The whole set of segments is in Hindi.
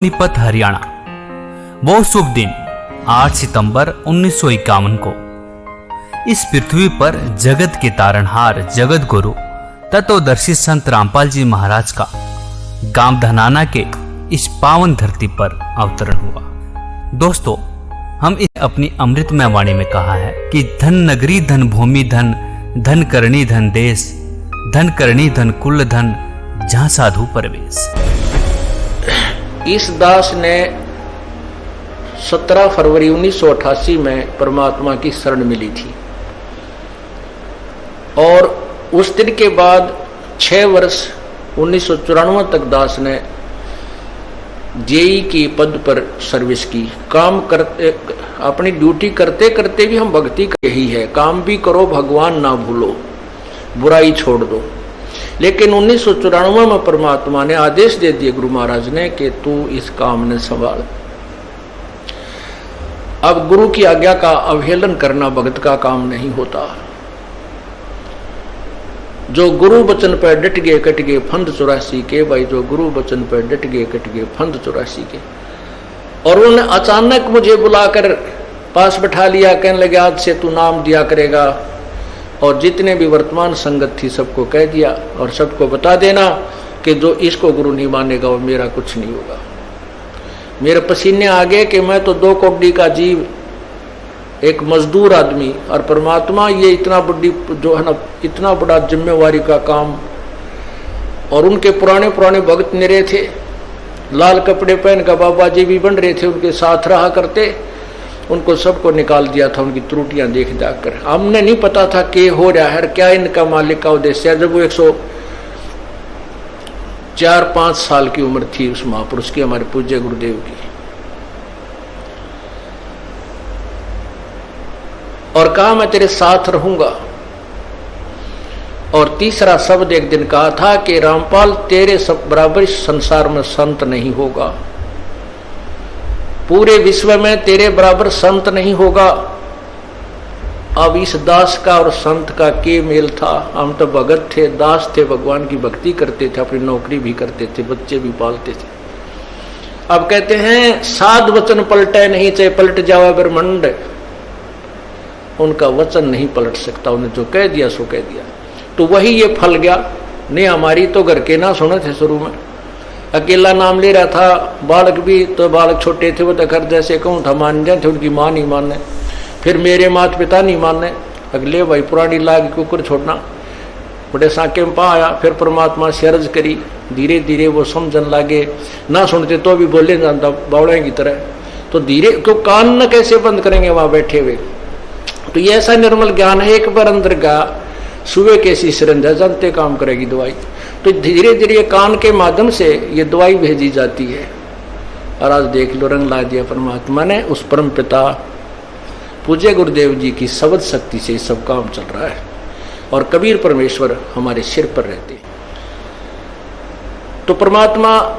सोनीपत हरियाणा। वो शुभ दिन 8 सितंबर 1951 को इस पृथ्वी पर जगत के तारणहार जगत गुरु तत्वदर्शी संत रामपाल जी महाराज का गांव धनाना के इस पावन धरती पर अवतरण हुआ। दोस्तों, हम इस अपनी अमृतमय वाणी में कहा है कि धन नगरी धन भूमि धन, धन करणी धन देश, धन करणी धन कुल धन, जहां साधु परवेश। इस दास ने 17 फरवरी 1988 में परमात्मा की शरण मिली थी और उस दिन के बाद 6 वर्ष 1994 तक दास ने जेई की पद पर सर्विस की। काम करते, अपनी ड्यूटी करते करते भी हम भक्ति कर ही है। काम भी करो, भगवान ना भूलो, बुराई छोड़ दो। लेकिन 1994 में परमात्मा ने आदेश दे दिए गुरु महाराज ने कि तू इस काम ने संभाल। अब गुरु की आज्ञा का अवहेलन करना भगत का काम नहीं होता। जो गुरु वचन पर डट गए कट गए फंद 84 के। भाई, जो गुरु वचन पर डट गए कट गए फंद 84 के। और उन्होंने अचानक मुझे बुलाकर पास बैठा लिया, कहने लगे आज से तू नाम दिया करेगा और जितने भी वर्तमान संगत थी सबको कह दिया और सबको बता देना कि जो इसको गुरु नहीं मानेगा वो मेरा कुछ नहीं होगा। मेरे पसीने आ गए कि मैं तो 2 कौड़ी का जीव, एक मजदूर आदमी, और परमात्मा ये इतना बड़ी जो है ना, इतना बड़ा जिम्मेवारी का काम। और उनके पुराने पुराने भक्त निरे थे, लाल कपड़े पहन कर बाबा जी भी बन रहे थे, उनके साथ रहा करते। उनको सबको निकाल दिया था उनकी त्रुटियां देख जाकर। हमने नहीं पता था कि हो रहा है, क्या इनका मालिक का उद्देश्य है। जब वो 104-5 साल की उम्र थी उस महापुरुष की, हमारे पूज्य गुरुदेव की, और कहा मैं तेरे साथ रहूंगा। और तीसरा शब्द एक दिन कहा था कि रामपाल तेरे सब बराबर संसार में संत नहीं होगा, पूरे विश्व में तेरे बराबर संत नहीं होगा। अब इस दास का और संत का के मेल था। हम तो भगत थे, दास थे, भगवान की भक्ति करते थे, अपनी नौकरी भी करते थे, बच्चे भी पालते थे। अब कहते हैं साध वचन पलटे नहीं, चाहे पलट जावा ब्रह्मांड, उनका वचन नहीं पलट सकता। उन्हें जो कह दिया सो कह दिया। तो वही ये फल गया। नहीं, हमारी तो घर के ना सुने थे। शुरू में अकेला नाम ले रहा था, बालक भी तो बालक छोटे थे, वो तो घर जैसे कहूँ था मान जाए थे, उनकी माँ नहीं मानने, फिर मेरे माता पिता नहीं मानने। अगले भाई पुरानी लाग कुकर छोड़ना, बड़े साके में पा आया। फिर परमात्मा से अर्ज करी, धीरे धीरे वो समझन लागे। ना सुनते तो भी बोले जानता बावड़े की तरह। तो धीरे क्यों कान न कैसे बंद करेंगे वहां बैठे हुए। तो ये ऐसा निर्मल ज्ञान है, एक बार अंदर का सुबह कैसी सिरंजा जानते काम करेगी दवाई। तो धीरे धीरे कान के माध्यम से ये दवाई भेजी जाती है। और आज देख लो रंग ला दिया परमात्मा ने। उस परम पिता पूज्य गुरुदेव जी की शब्द शक्ति से सब काम चल रहा है और कबीर परमेश्वर हमारे सिर पर रहते हैं। तो परमात्मा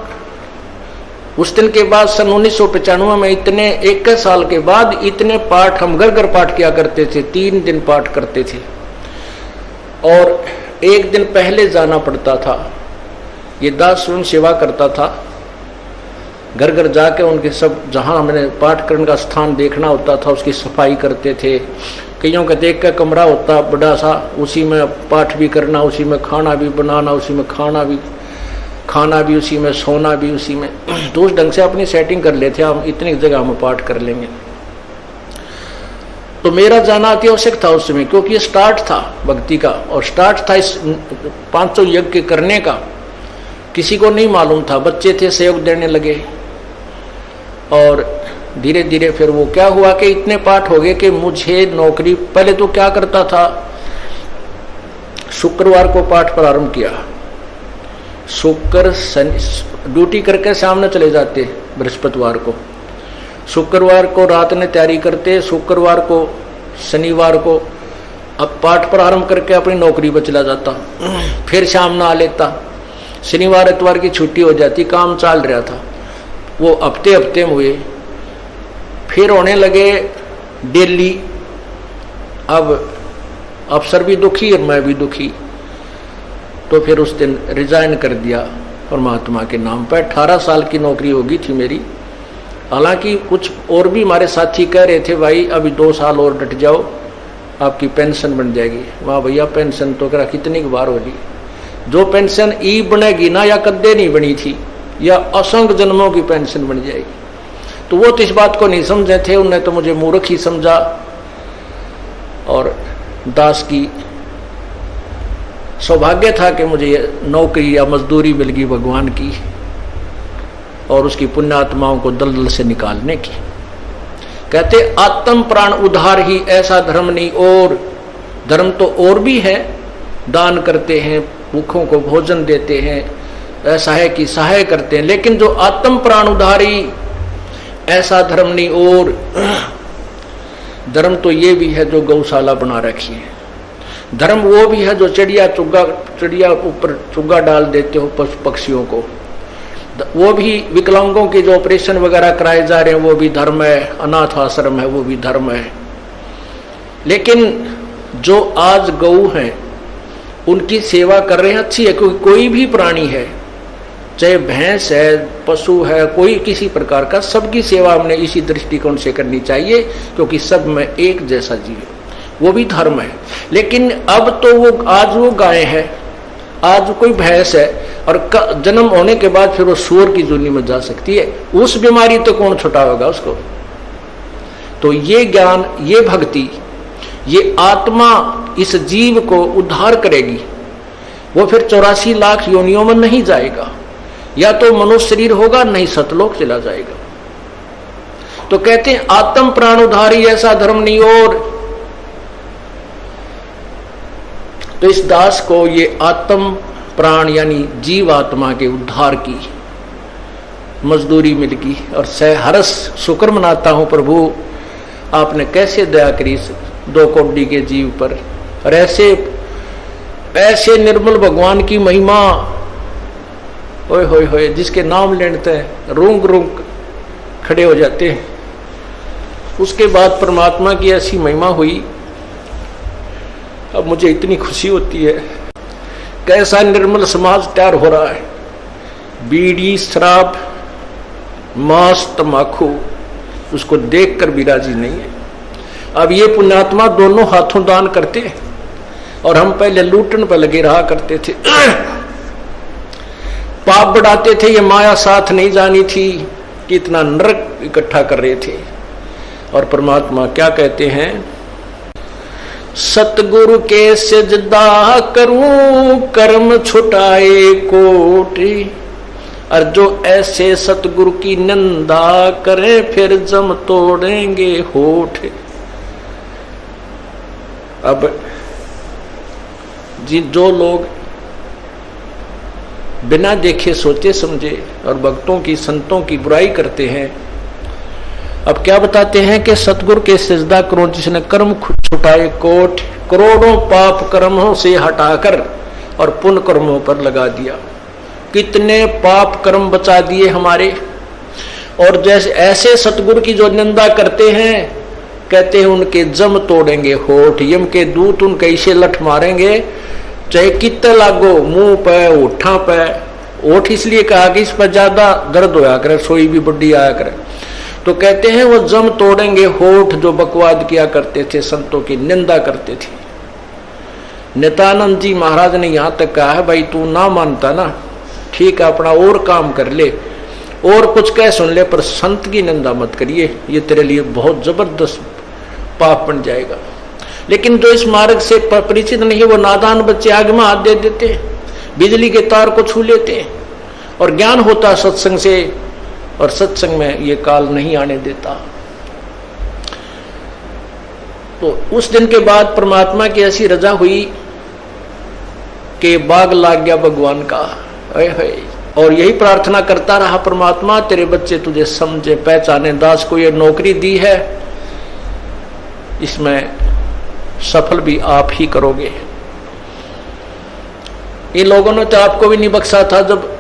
उस दिन के बाद सन 1995 में इतने 21 साल के बाद इतने पाठ हम घर घर पाठ किया करते थे। 3 दिन पाठ करते थे और 1 दिन पहले जाना पड़ता था। ये दास स्वयं सेवा करता था, घर घर जाके उनके सब जहां हमने पाठ करने का स्थान देखना होता था उसकी सफाई करते थे। कईयों का देख का कमरा होता बड़ा सा, उसी में पाठ भी करना, उसी में खाना भी बनाना, उसी में खाना भी उसी में, सोना भी उसी में। तो उस ढंग से अपनी सेटिंग कर लेते हम, इतनी जगह हम पाठ कर लेंगे। तो मेरा जाना अति आवश्यक था उस समय, क्योंकि ये स्टार्ट था भक्ति का और स्टार्ट था इस 500 यज्ञ करने का। किसी को नहीं मालूम था, बच्चे थे सहयोग देने लगे। और धीरे धीरे फिर वो क्या हुआ कि इतने पाठ हो गए कि मुझे नौकरी, पहले तो क्या करता था, शुक्रवार को पाठ प्रारंभ किया, शुक्र शनि ड्यूटी करके सामने चले जाते, बृहस्पतिवार को, शुक्रवार को रात में तैयारी करते, शुक्रवार को शनिवार को अब पाठ प्रारंभ करके अपनी नौकरी पर चला जाता, फिर शाम ना आ लेता। शनिवार इतवार की छुट्टी हो जाती, काम चल रहा था। वो हफ्ते हफ्ते में हुए, फिर होने लगे डेली। अब अफसर भी दुखी और मैं भी दुखी। तो फिर उस दिन रिजाइन कर दिया परमात्मा के नाम पर। 18 साल की नौकरी होगी थी मेरी। हालांकि कुछ और भी हमारे साथी कह रहे थे भाई अभी 2 साल और डट जाओ आपकी पेंशन बन जाएगी। वाह भैया, पेंशन तो करा कितनी बार होगी। जो पेंशन ई बनेगी ना, या कद्दे नहीं बनी थी, या असंख्य जन्मों की पेंशन बन जाएगी। तो वो तो इस बात को नहीं समझे थे, उन्हें तो मुझे मूर्ख ही समझा। और दास की सौभाग्य था कि मुझे नौकरी या मजदूरी मिल गई भगवान की और उसकी पुण्यात्माओं को दलदल से निकालने की। कहते आत्म प्राण उद्धार ही ऐसा धर्म नहीं और। धर्म तो और भी है, दान करते हैं, भूखों को भोजन देते हैं, असहाय की सहाय करते हैं, लेकिन जो आत्म प्राण उद्धारी ऐसा धर्म नहीं और। धर्म तो ये भी है जो गौशाला बना रखी है। धर्म वो भी है जो चिड़िया ऊपर चुग्गा डाल देते हो पशु पक्षियों को। वो भी विकलांगों के जो ऑपरेशन वगैरह कराए जा रहे हैं वो भी धर्म है। अनाथ आश्रम है वो भी धर्म है। लेकिन जो आज गऊ हैं उनकी सेवा कर रहे हैं, अच्छी है। क्योंकि कोई भी प्राणी है, चाहे भैंस है, पशु है, कोई किसी प्रकार का, सबकी सेवा हमने इसी दृष्टिकोण से करनी चाहिए, क्योंकि सब में एक जैसा जीव है, वो भी धर्म है। लेकिन अब तो वो आज वो गाय है, आज कोई भैंस है, और जन्म होने के बाद फिर वो सूअर की जूनी में जा सकती है। उस बीमारी तो कौन छुटाएगा उसको। तो ये ज्ञान, ये भक्ति, ये आत्मा इस जीव को उद्धार करेगी। वो फिर 84 लाख योनियों में नहीं जाएगा, या तो मनुष्य शरीर होगा, नहीं सतलोक चला जाएगा। तो कहते हैं आत्म प्राण उद्धारी ऐसा धर्म नहीं और। तो इस दास को ये आत्म प्राण यानी जीव आत्मा के उद्धार की मजदूरी मिल गई और सहरस शुक्र मनाता हूं प्रभु, आपने कैसे दया करी 2 कोड़ी के जीव पर। और ऐसे निर्मल भगवान की महिमा, ओए होए होए, जिसके नाम लेते हैं रूंग रूंग खड़े हो जाते हैं। उसके बाद परमात्मा की ऐसी महिमा हुई। अब मुझे इतनी खुशी होती है, कैसा निर्मल समाज तैयार हो रहा है। बीड़ी, शराब, मांस, तंबाकू, उसको देखकर भी राजी नहीं है। अब ये पुण्यात्मा दोनों हाथों दान करते हैं, और हम पहले लूटन पर लगे रहा करते थे, पाप बढ़ाते थे। ये माया साथ नहीं जानी थी कि इतना नरक इकट्ठा कर रहे थे। और परमात्मा क्या कहते हैं, सतगुरु के सजदा करूं कर्म छुटाए कोटि, और जो ऐसे सतगुरु की निंदा करें फिर जम तोड़ेंगे होठ। अब जो लोग बिना देखे सोचे समझे और भक्तों की संतों की बुराई करते हैं, अब क्या बताते हैं कि सतगुरु के सजदा करो जिसने कर्म छुटाए कोट, करोड़ों पाप कर्मों से हटाकर और पुण्य कर्मों पर लगा दिया। कितने पाप कर्म बचा दिए हमारे। और जैसे ऐसे सतगुरु की जो निंदा करते हैं, कहते हैं उनके जम तोड़ेंगे होठ, यम के दूत उनके इसे लठ मारेंगे, चाहे कितने लागो, मुंह पे, होठा पे। होठ इसलिए कहा कि इस पर ज्यादा दर्द होया करे, सोई भी बड्डी आया करे। तो कहते हैं वो जम तोड़ेंगे होठ जो बकवाद किया करते थे, संतों की निंदा करते थे। नित्यानंद जी महाराज ने यहां तक कहा है, भाई तू ना मानता ना, ठीक है अपना और काम कर ले और कुछ कह सुन ले, पर संत की निंदा मत करिए, ये तेरे लिए बहुत जबरदस्त पाप बन जाएगा। लेकिन जो इस मार्ग से परिचित नहीं, वो नादान बच्चे आग में हाथ दे देते, बिजली के तार को छू लेते। और ज्ञान होता सत्संग से, और सत्संग में ये काल नहीं आने देता। तो उस दिन के बाद परमात्मा की ऐसी रजा हुई कि बाग लाग गया भगवान का। और यही प्रार्थना करता रहा, परमात्मा तेरे बच्चे तुझे समझे पहचाने, दास को ये नौकरी दी है, इसमें सफल भी आप ही करोगे। इन लोगों ने तो आपको भी नहीं बख्शा था। जब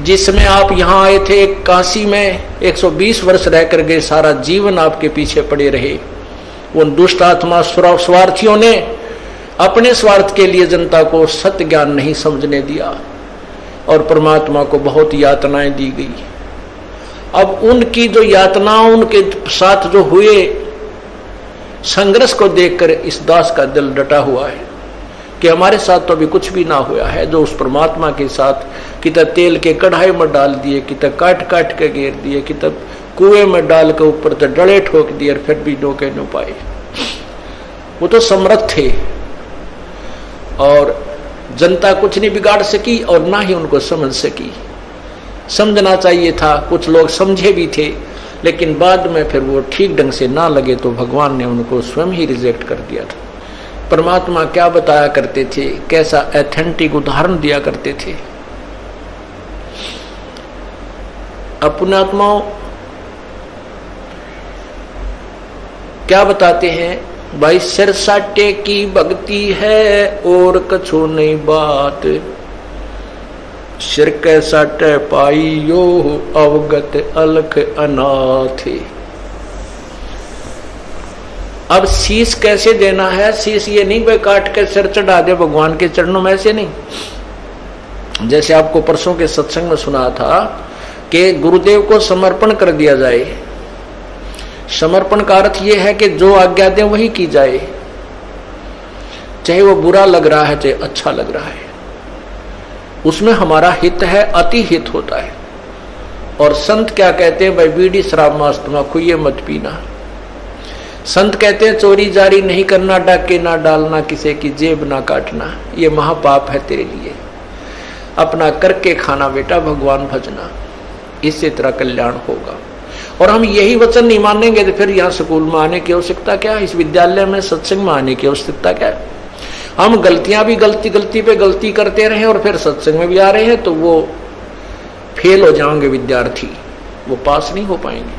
जिसमें आप यहां आए थे, काशी में 120 वर्ष रह कर गए, सारा जीवन आपके पीछे पड़े रहे। उन दुष्ट आत्मा स्वार्थियों ने अपने स्वार्थ के लिए जनता को सत्य ज्ञान नहीं समझने दिया और परमात्मा को बहुत यातनाएं दी गई। अब उनकी जो यातनाओं उनके साथ जो हुए संघर्ष को देखकर इस दास का दिल डटा हुआ है कि हमारे साथ तो अभी कुछ भी ना हुआ है। जो उस परमात्मा के साथ कितना तेल के कढ़ाई में डाल दिए, कितना काट काट के घेर दिए, कितना कुएं में डाल के ऊपर तो डले ठोक दिए और फिर भी डोके न पाए। वो तो समर्थ थे और जनता कुछ नहीं बिगाड़ सकी और ना ही उनको समझ सकी। समझना चाहिए था, कुछ लोग समझे भी थे, लेकिन बाद में फिर वो ठीक ढंग से ना लगे तो भगवान ने उनको स्वयं ही रिजेक्ट कर दिया था। परमात्मा क्या बताया करते थे, कैसा एथेंटिक उदाहरण दिया करते थे। अपनात्माओं क्या बताते हैं, भाई सिर साटे की भक्ति है और कछु नहीं बात, सिर के साटे पाई यो अवगत अलख अनाथ। अब शीश कैसे देना है, शीश ये नहीं भाई काट के सिर चढ़ा दे भगवान के चरणों में, ऐसे नहीं। जैसे आपको परसों के सत्संग में सुना था कि गुरुदेव को समर्पण कर दिया जाए। समर्पण का अर्थ यह है कि जो आज्ञा दे वही की जाए, चाहे वो बुरा लग रहा है चाहे अच्छा लग रहा है, उसमें हमारा हित है, अति हित होता है। और संत क्या कहते हैं, भाई बीड़ी शराब मांस तम्बाकू ये मत पीना। संत कहते हैं चोरी जारी नहीं करना, डाके ना डालना, किसी की जेब ना काटना, ये महापाप है तेरे लिए। अपना करके खाना बेटा, भगवान भजना, इससे तेरा कल्याण होगा। और हम यही वचन नहीं मानेंगे तो फिर यहाँ स्कूल में आने की आवश्यकता क्या है, इस विद्यालय में सत्संग में आने की आवश्यकता क्या है। हम गलतियां भी गलती पे गलती करते रहे और फिर सत्संग में भी आ रहे हैं तो वो फेल हो जाएंगे विद्यार्थी, वो पास नहीं हो पाएंगे।